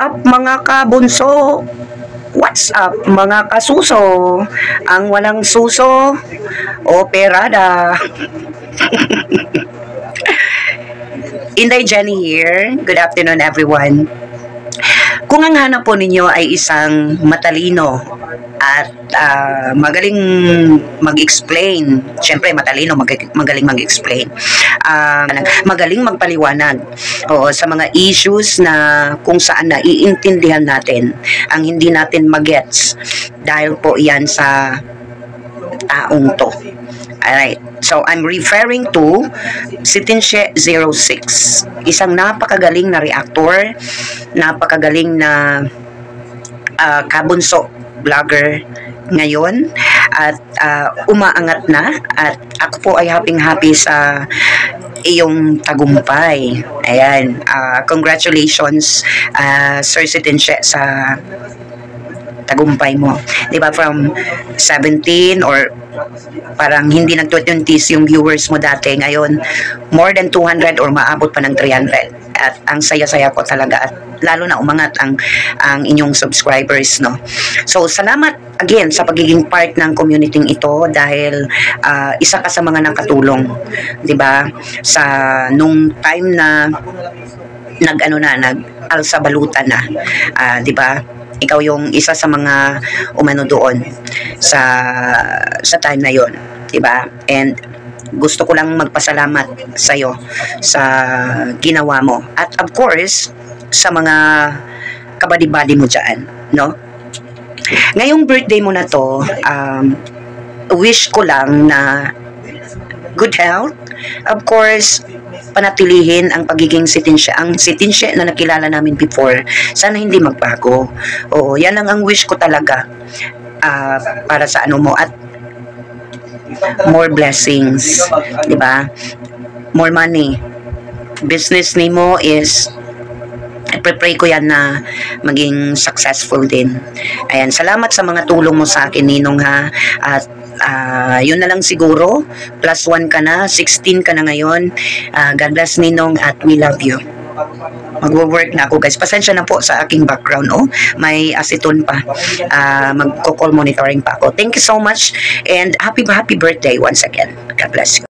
up mga kabunso? What's up mga kasuso? Ang walang suso, operada. Inday Jenny here. Good afternoon everyone. Kung ang hanap po ninyo ay isang matalino at magaling mag-explain, syempre matalino, magaling mag-explain, magaling magpaliwanag sa mga issues na kung saan naiintindihan natin ang hindi natin magets dahil po yan sa taong to. Alright, so I'm referring to si Tinshe 06, isang napakagaling na reactor, napakagaling na kabunso vlogger ngayon at umaangat na at ako po ay happy sa iyong tagumpay. Ayan, congratulations Sir si Tinshe sa tagumpay mo. Diba from 17 or parang hindi nag-20s yung viewers mo dati, ngayon more than 200 or maabot pa ng 300 at ang saya-saya ko talaga at lalo na umangat ang inyong subscribers, no. So salamat again sa pagiging part ng community ito dahil isa ka sa mga nakatulong, 'di ba, sa nung time na nag-alsa balutan na, 'di ba? Ikaw yung isa sa mga umano doon sa time na yon, 'di ba? And gusto ko lang magpasalamat sa iyo sa ginawa mo at of course sa mga kabadi-badi mo diyan, no? Ngayong birthday mo na to, wish ko lang na good health, of course, panatilihin ang pagiging si Tinshe, ang si Tinshe na nakilala namin before, sana hindi magbago. Oo, yan lang ang wish ko talaga para sa ano mo at more blessings, di ba? More money. Business ni mo is pray ko yan na maging successful din. Ayan, salamat sa mga tulong mo sa akin, Ninong, ha. At yun na lang siguro, +1 ka na, 16 ka na ngayon. God bless, Ninong, at we love you. Magwo-work na ako, guys. Pasensya na po sa aking background, oh. May aceton pa. Magko-call monitoring pa ako. Thank you so much and happy birthday once again. God bless you.